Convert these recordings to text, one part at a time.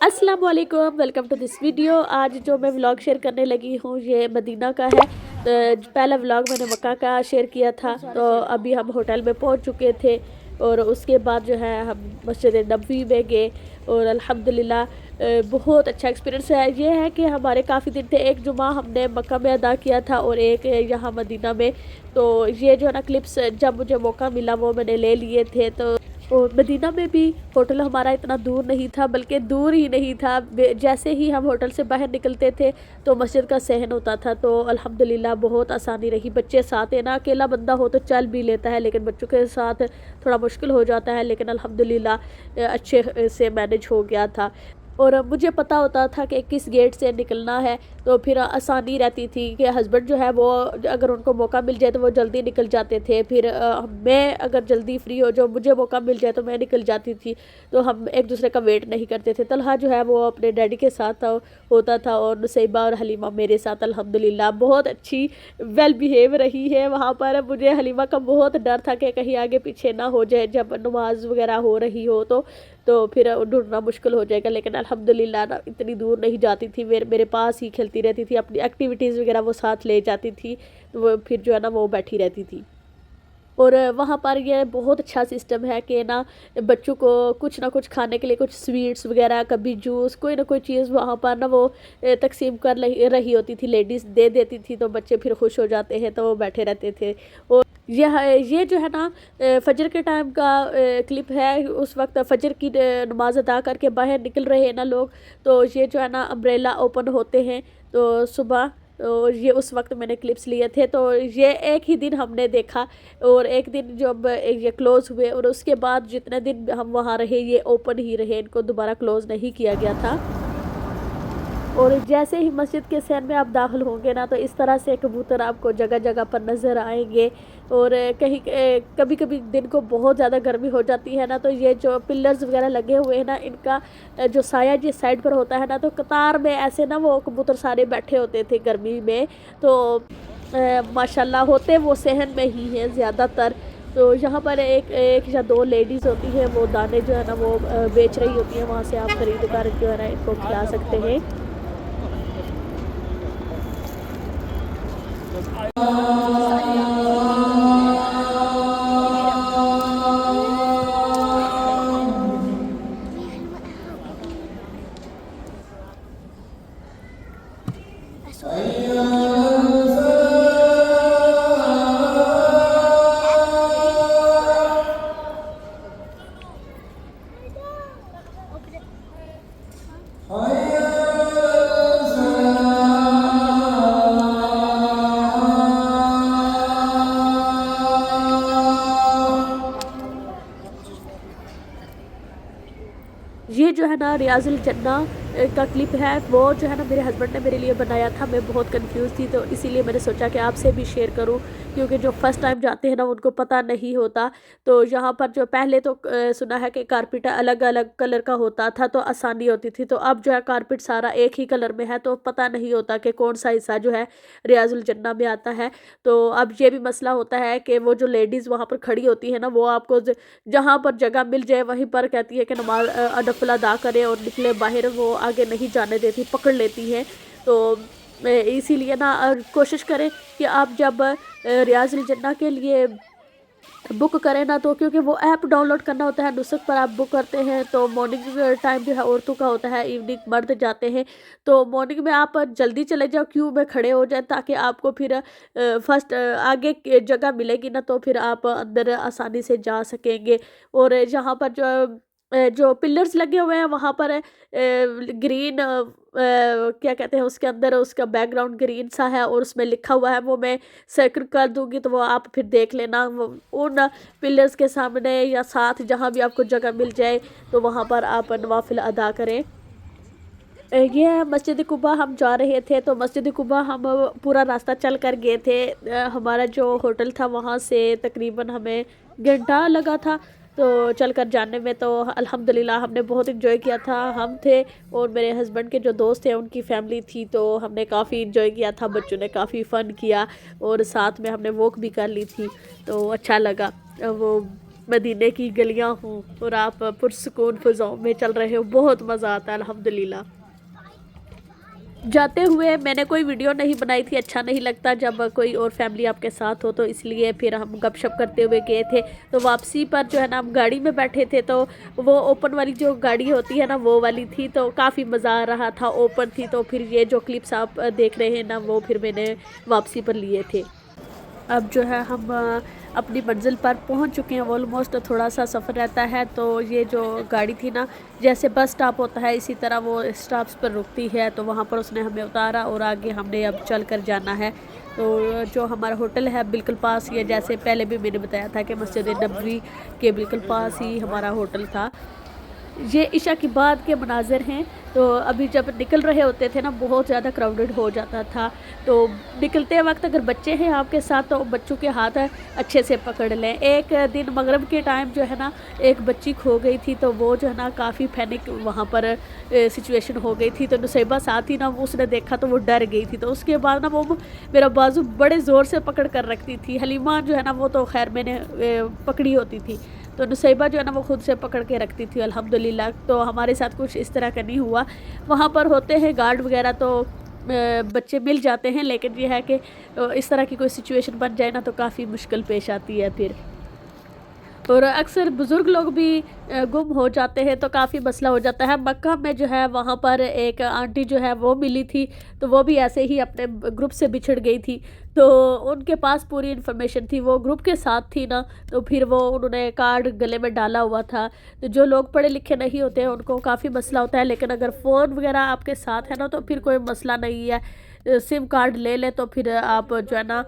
अस्सलाम वालेकुम, welcome to this video. आज जो मैं व्लॉग शेयर करने लगी हूँ ये मदीना का है। पहला व्लॉग मैंने मक्का का शेयर किया था। तो अभी हम होटल में पहुँच चुके थे और उसके बाद जो है हम मस्जिद नबवी में गए और अल्हम्दुलिल्लाह बहुत अच्छा एक्सपीरियंस है। ये है कि हमारे काफ़ी दिन थे, एक जुमा हमने मक्का में अदा किया था और एक यहाँ मदीना में। तो ये जो है ना क्लिप्स जब मुझे मौका मिला वो मैंने ले लिए थे। तो और मदीना में भी होटल हमारा इतना दूर नहीं था, बल्कि दूर ही नहीं था। जैसे ही हम होटल से बाहर निकलते थे तो मस्जिद का सहन होता था। तो अल्हम्दुलिल्लाह बहुत आसानी रही। बच्चे साथ है ना, अकेला बंदा हो तो चल भी लेता है, लेकिन बच्चों के साथ थोड़ा मुश्किल हो जाता है। लेकिन अल्हम्दुलिल्लाह अच्छे से मैनेज हो गया था। और मुझे पता होता था कि किस गेट से निकलना है, तो फिर आसानी रहती थी कि हस्बैंड जो है वो अगर उनको मौका मिल जाए तो वो जल्दी निकल जाते थे। फिर मैं अगर जल्दी फ्री हो जाऊँ, मुझे मौका मिल जाए तो मैं निकल जाती थी। तो हम एक दूसरे का वेट नहीं करते थे। तलहा जो है वो अपने डैडी के साथ होता था और नुसैबा और हलीमा मेरे साथ। अल्हम्दुलिल्लाह बहुत अच्छी वेल बिहेव रही है वहाँ पर। मुझे हलीमा का बहुत डर था कि कहीं आगे पीछे ना हो जाए जब नमाज वगैरह हो रही हो तो फिर ढूंढना मुश्किल हो जाएगा। लेकिन अल्हम्दुलिल्लाह ना इतनी दूर नहीं जाती थी, मेरे पास ही खेलती रहती थी, अपनी एक्टिविटीज़ वगैरह वो साथ ले जाती थी। तो वो फिर जो है ना वो बैठी रहती थी। और वहाँ पर ये बहुत अच्छा सिस्टम है कि ना बच्चों को कुछ ना कुछ खाने के लिए कुछ स्वीट्स वगैरह, कभी जूस, कोई ना कोई चीज़ वहाँ पर ना वो तकसीम कर रही होती थी, लेडीज़ दे देती थी। तो बच्चे फिर खुश हो जाते हैं तो वो बैठे रहते थे। और ये जो है ना फजर के टाइम का क्लिप है। उस वक्त फजर की नमाज अदा करके बाहर निकल रहे हैं ना लोग। तो ये जो है ना अम्ब्रेला ओपन होते हैं तो सुबह, और ये उस वक्त मैंने क्लिप्स लिए थे। तो ये एक ही दिन हमने देखा और एक दिन जब ये क्लोज़ हुए और उसके बाद जितने दिन हम वहाँ रहे ये ओपन ही रहे, इनको दोबारा क्लोज़ नहीं किया गया था। और जैसे ही मस्जिद के सहन में आप दाखिल होंगे ना तो इस तरह से कबूतर आपको जगह जगह पर नज़र आएंगे। और कहीं कभी कभी दिन को बहुत ज़्यादा गर्मी हो जाती है ना, तो ये जो पिलर्स वगैरह लगे हुए हैं ना इनका जो साया जिस साइड पर होता है ना, तो कतार में ऐसे ना वो कबूतर सारे बैठे होते थे गर्मी में। तो माशाल्लाह होते वो सहन में ही हैं ज़्यादातर। तो यहाँ पर एक एक या दो लेडीज़ होती हैं, वो दाने जो है ना वो बेच रही होती हैं। वहाँ से आप खरीद कर जो है ना इनको खिला सकते हैं। ये जो है ना रियाजुल जन्ना का क्लिप है, वो जो है ना मेरे हस्बैंड ने मेरे लिए बनाया था। मैं बहुत कंफ्यूज थी तो इसीलिए मैंने सोचा कि आपसे भी शेयर करूं, क्योंकि जो फर्स्ट टाइम जाते हैं ना उनको पता नहीं होता। तो यहाँ पर जो पहले तो सुना है कि कारपेट अलग अलग कलर का होता था तो आसानी होती थी। तो अब जो है कारपेट सारा एक ही कलर में है तो पता नहीं होता कि कौन सा हिस्सा जो है रियाजुल जन्ना में आता है। तो अब ये भी मसला होता है कि वो जो लेडीज़ वहाँ पर खड़ी होती है ना, वो आपको जहाँ पर जगह मिल जाए वहीं पर कहती है कि नमाज नफल अदा करें और निकले बाहर, वो आगे नहीं जाने देती, पकड़ लेती हैं। तो इसीलिए ना कोशिश करें कि आप जब रियाजुल जन्ना के लिए बुक करें ना, तो क्योंकि वो ऐप डाउनलोड करना होता है, नुस्ख पर आप बुक करते हैं तो मॉर्निंग टाइम जो है औरतों का होता है, इवनिंग मर्द जाते हैं। तो मॉर्निंग में आप जल्दी चले जाओ, क्यू में खड़े हो जाए, ताकि आपको फिर फर्स्ट आगे जगह मिलेगी ना, तो फिर आप अंदर आसानी से जा सकेंगे। और यहाँ पर जो पिलर्स लगे हुए हैं वहाँ पर ग्रीन क्या कहते हैं, उसके अंदर उसका बैकग्राउंड ग्रीन सा है और उसमें लिखा हुआ है, वो मैं सर्कल कर दूंगी तो वो आप फिर देख लेना। उन पिलर्स के सामने या साथ जहाँ भी आपको जगह मिल जाए तो वहाँ पर आप नवाफिल अदा करें। ये है मस्जिद कुबा। हम जा रहे थे तो मस्जिद कुबा हम पूरा रास्ता चल कर गए थे। हमारा जो होटल था वहाँ से तकरीबन हमें घंटा लगा था। तो चल कर जाने में तो अल्हम्दुलिल्लाह हमने बहुत इन्जॉय किया था। हम थे और मेरे हस्बैंड के जो दोस्त थे उनकी फैमिली थी, तो हमने काफ़ी इन्जॉय किया था। बच्चों ने काफ़ी फ़न किया और साथ में हमने वॉक भी कर ली थी, तो अच्छा लगा। वो मदीने की गलियां हों और आप पुरसुकून फ़िज़ाओं में चल रहे हो, बहुत मज़ा आता है अल्हम्दुलिल्लाह। जाते हुए मैंने कोई वीडियो नहीं बनाई थी, अच्छा नहीं लगता जब कोई और फैमिली आपके साथ हो, तो इसलिए फिर हम गपशप करते हुए गए थे। तो वापसी पर जो है ना हम गाड़ी में बैठे थे, तो वो ओपन वाली जो गाड़ी होती है ना वो वाली थी, तो काफ़ी मज़ा आ रहा था, ओपन थी। तो फिर ये जो क्लिप्स आप देख रहे हैं ना वो फिर मैंने वापसी पर लिए थे। अब जो है हम अपनी मंज़िल पर पहुंच चुके हैं ऑलमोस्ट। थोड़ा सा सफ़र रहता है, तो ये जो गाड़ी थी ना, जैसे बस स्टॉप होता है इसी तरह वो स्टॉप्स पर रुकती है, तो वहाँ पर उसने हमें उतारा और आगे हमने अब चल कर जाना है। तो जो हमारा होटल है बिल्कुल पास ही है, जैसे पहले भी मैंने बताया था कि मस्जिद नबवी के बिल्कुल पास ही हमारा होटल था। ये इशा की बाद के मनाज़िर हैं। तो अभी जब निकल रहे होते थे ना बहुत ज़्यादा क्राउडेड हो जाता था, तो निकलते वक़्त अगर बच्चे हैं आपके साथ तो बच्चों के हाथ अच्छे से पकड़ लें। एक दिन मगरिब के टाइम जो है ना एक बच्ची खो गई थी, तो वो जो है ना काफ़ी पैनिक वहाँ पर सिचुएशन हो गई थी। तो नुसैबा साथ ही ना वो उसने देखा तो वो डर गई थी, तो उसके बाद ना वो मेरा बाजू बड़े ज़ोर से पकड़ कर रखती थी। हलीमा जो है ना वो तो ख़ैर मैंने पकड़ी होती थी, तो नुसैबा जो है ना वो खुद से पकड़ के रखती थी अल्हम्दुलिल्लाह। तो हमारे साथ कुछ इस तरह का नहीं हुआ। वहाँ पर होते हैं गार्ड वगैरह, तो बच्चे मिल जाते हैं, लेकिन ये है कि इस तरह की कोई सिचुएशन बन जाए ना तो काफ़ी मुश्किल पेश आती है फिर। और अक्सर बुज़ुर्ग लोग भी गुम हो जाते हैं, तो काफ़ी मसला हो जाता है। मक्का में जो है वहाँ पर एक आंटी जो है वो मिली थी, तो वो भी ऐसे ही अपने ग्रुप से बिछड़ गई थी। तो उनके पास पूरी इन्फॉर्मेशन थी, वो ग्रुप के साथ थी ना, तो फिर वो उन्होंने कार्ड गले में डाला हुआ था। तो जो लोग पढ़े लिखे नहीं होते हैं उनको काफ़ी मसला होता है, लेकिन अगर फ़ोन वगैरह आपके साथ है ना तो फिर कोई मसला नहीं है। सिम कार्ड ले लें तो फिर आप जो है ना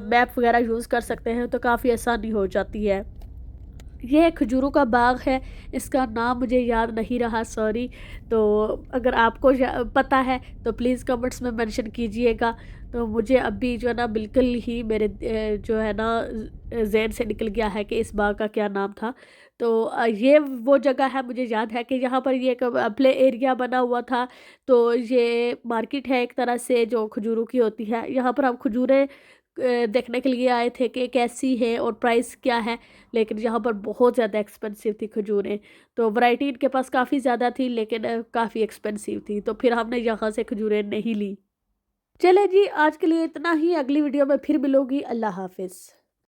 मैप वगैरह यूज़ कर सकते हैं, तो काफ़ी आसानी हो जाती है। ये खजूरों का बाग है, इसका नाम मुझे याद नहीं रहा, सॉरी। तो अगर आपको पता है तो प्लीज़ कमेंट्स में मेंशन कीजिएगा। तो मुझे अभी जो है ना बिल्कुल ही मेरे जो है ना ज़हन से निकल गया है कि इस बाग का क्या नाम था। तो ये वो जगह है, मुझे याद है कि यहाँ पर ये एक प्ले एरिया बना हुआ था। तो ये मार्केट है एक तरह से जो खजूरों की होती है। यहाँ पर हम खजूरें देखने के लिए आए थे कि कैसी है और प्राइस क्या है, लेकिन यहाँ पर बहुत ज़्यादा एक्सपेंसिव थी खजूरें। तो वैरायटी इनके पास काफ़ी ज़्यादा थी, लेकिन काफ़ी एक्सपेंसिव थी, तो फिर हमने यहाँ से खजूरें नहीं ली। चले जी, आज के लिए इतना ही, अगली वीडियो में फिर मिलूँगी। अल्लाह हाफ़िज़।